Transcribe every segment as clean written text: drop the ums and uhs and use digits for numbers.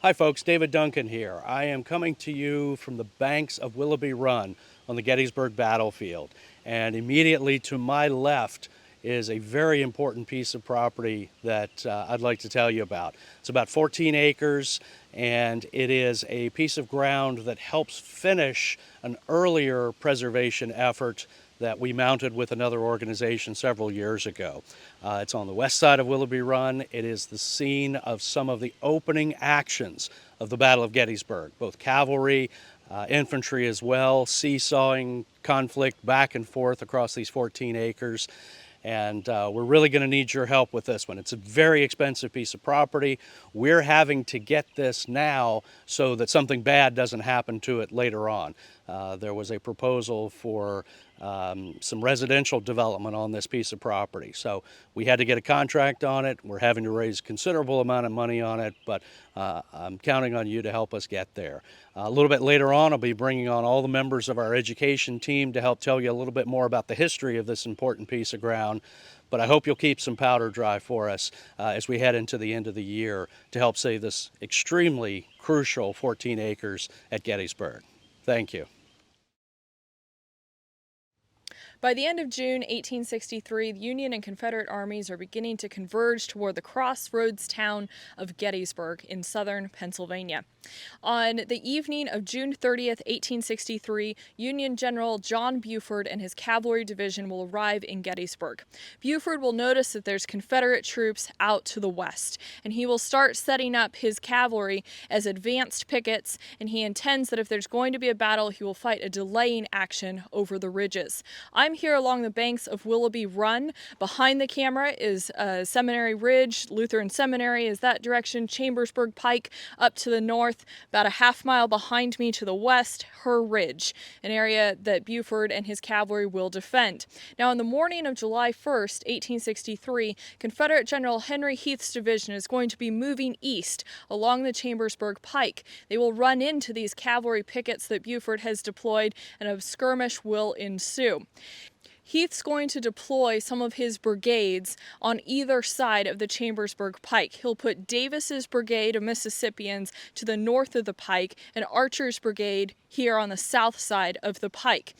Hi folks, David Duncan here. I am coming to you from the banks of Willoughby Run on the Gettysburg battlefield. And immediately to my left is a very important piece of property that I'd like to tell you about. It's about 14 acres, and it is a piece of ground that helps finish an earlier preservation effort that we mounted with another organization several years ago. It's on the west side of Willoughby Run. It is the scene of some of the opening actions of the Battle of Gettysburg, both cavalry, infantry as well, seesawing conflict back and forth across these 14 acres. And we're really going to need your help with this one. It's a very expensive piece of property. We're having to get this now so that something bad doesn't happen to it later on. There was a proposal for some residential development on this piece of property. So we had to get a contract on it. We're having to raise a considerable amount of money on it, but I'm counting on you to help us get there. A little bit later on, I'll be bringing on all the members of our education team to help tell you a little bit more about the history of this important piece of ground. But I hope you'll keep some powder dry for us as we head into the end of the year to help save this extremely crucial 14 acres at Gettysburg. Thank you. By the end of June 1863, the Union and Confederate armies are beginning to converge toward the crossroads town of Gettysburg in southern Pennsylvania. On the evening of June 30th, 1863, Union General John Buford and his cavalry division will arrive in Gettysburg. Buford will notice that there's Confederate troops out to the west, and he will start setting up his cavalry as advanced pickets, and he intends that if there's going to be a battle, he will fight a delaying action over the ridges. I'm here along the banks of Willoughby Run. Behind the camera is Seminary Ridge. Lutheran Seminary is that direction. Chambersburg Pike up to the north. About a half mile behind me to the west, Her Ridge, an area that Buford and his cavalry will defend. Now, on the morning of July 1st, 1863, Confederate General Henry Heth's division is going to be moving east along the Chambersburg Pike. They will run into these cavalry pickets that Buford has deployed, and a skirmish will ensue. Heth's going to deploy some of his brigades on either side of the Chambersburg Pike. He'll put Davis's brigade of Mississippians to the north of the Pike and Archer's brigade here on the south side of the Pike.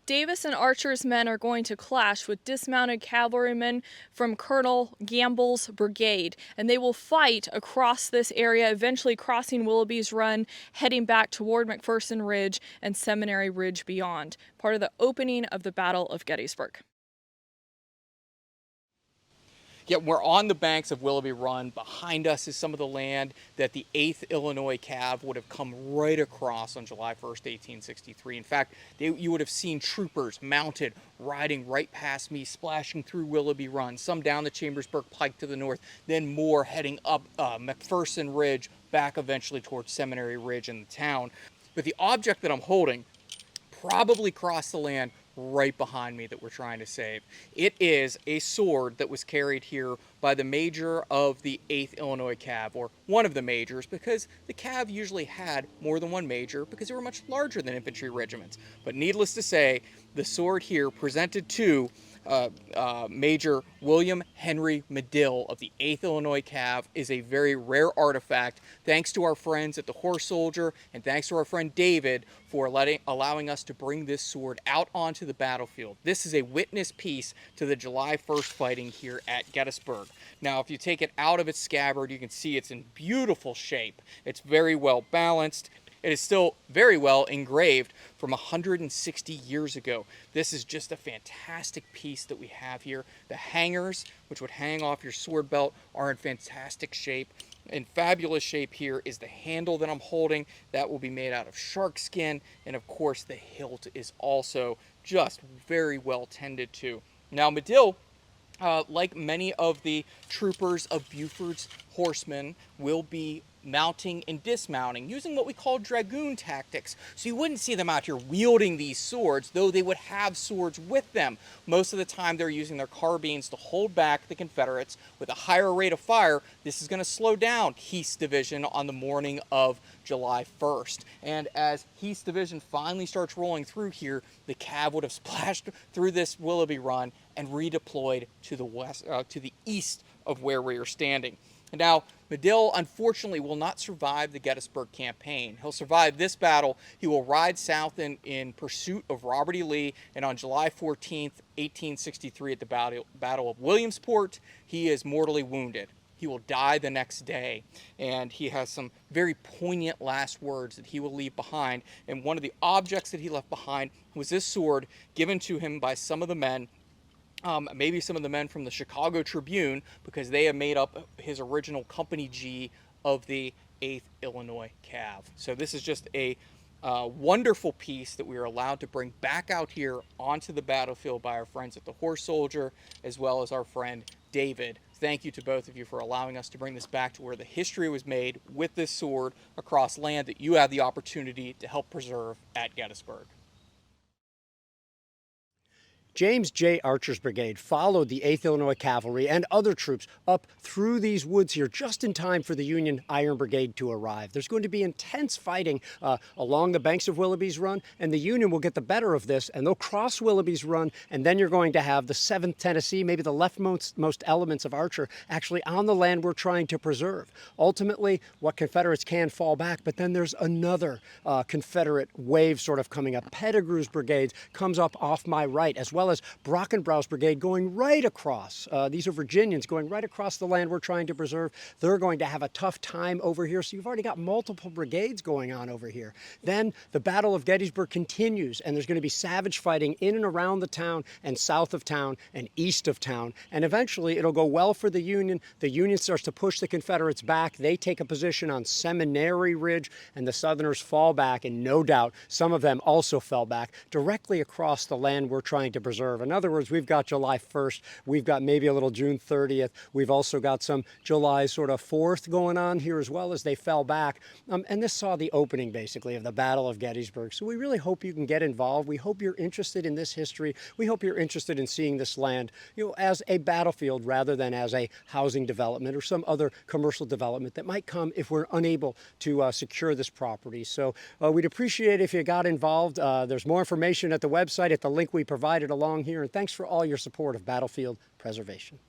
Davis and Archer's men are going to clash with dismounted cavalrymen from Colonel Gamble's brigade, and they will fight across this area, eventually crossing Willoughby's Run, heading back toward McPherson Ridge and Seminary Ridge beyond, part of the opening of the Battle of Gettysburg. Yet we're on the banks of Willoughby Run. Behind us is some of the land that the 8th Illinois Cav would have come right across on July 1st, 1863. In fact, you would have seen troopers mounted, riding right past me, splashing through Willoughby Run, some down the Chambersburg Pike to the north, then more heading up McPherson Ridge, back eventually towards Seminary Ridge in the town. But the object that I'm holding probably crossed the land right behind me that we're trying to save. It is a sword that was carried here by the major of the 8th Illinois Cav, or one of the majors, because the Cav usually had more than one major because they were much larger than infantry regiments. But needless to say, the sword here presented to Major William Henry Medill of the 8th Illinois Cav is a very rare artifact, thanks to our friends at the Horse Soldier and thanks to our friend David for allowing us to bring this sword out onto the battlefield. This is a witness piece to the July 1st fighting here at Gettysburg. Now, if you take it out of its scabbard, you can see it's in beautiful shape. It's very well balanced. It is still very well engraved from 160 years ago. This is just a fantastic piece that we have here. The hangers, which would hang off your sword belt, are in fantastic shape. In fabulous shape here is the handle that I'm holding. That will be made out of shark skin. And of course, the hilt is also just very well tended to. Now, Medill, like many of the troopers of Buford's horsemen, will be mounting and dismounting using what we call dragoon tactics. So you wouldn't see them out here wielding these swords, though they would have swords with them. Most of the time they're using their carbines to hold back the Confederates. With a higher rate of fire, this is going to slow down Heth's division on the morning of July 1st. And as Heth's division finally starts rolling through here, the Cav would have splashed through this Willoughby Run and redeployed to the west, to the east of where we are standing. And now, Medill, unfortunately, will not survive the Gettysburg campaign. He'll survive this battle. He will ride south in pursuit of Robert E. Lee, and on July 14th, 1863, at the Battle of Williamsport, he is mortally wounded. He will die the next day, and he has some very poignant last words that he will leave behind. And one of the objects that he left behind was this sword given to him by some of the men, maybe some of the men from the Chicago Tribune, because they have made up his original Company G of the 8th Illinois Cav. So this is just a wonderful piece that we are allowed to bring back out here onto the battlefield by our friends at the Horse Soldier, as well as our friend David. Thank you to both of you for allowing us to bring this back to where the history was made with this sword across land that you have the opportunity to help preserve at Gettysburg. James J. Archer's brigade followed the 8th Illinois Cavalry and other troops up through these woods here just in time for the Union Iron Brigade to arrive. There's going to be intense fighting along the banks of Willoughby's Run, and the Union will get the better of this, and they'll cross Willoughby's Run, and then you're going to have the 7th Tennessee, maybe the leftmost elements of Archer, actually on the land we're trying to preserve. Ultimately, what Confederates can fall back, but then there's another Confederate wave sort of coming up. Pettigrew's brigade comes up off my right, as well as Brockenbrow's brigade going right across. These are Virginians going right across the land we're trying to preserve. They're going to have a tough time over here. So you've already got multiple brigades going on over here. Then the Battle of Gettysburg continues, and there's going to be savage fighting in and around the town and south of town and east of town. And eventually it'll go well for the Union. The Union starts to push the Confederates back. They take a position on Seminary Ridge, and the Southerners fall back, and no doubt some of them also fell back directly across the land we're trying to preserve. In other words, we've got July 1st, we've got maybe a little June 30th, we've also got some July sort of 4th going on here as well as they fell back. And this saw the opening, basically, of the Battle of Gettysburg. So we really hope you can get involved. We hope you're interested in this history. We hope you're interested in seeing this land, as a battlefield rather than as a housing development or some other commercial development that might come if we're unable to secure this property. So we'd appreciate it if you got involved. There's more information at the website at the link we provided along here. And thanks for all your support of battlefield preservation.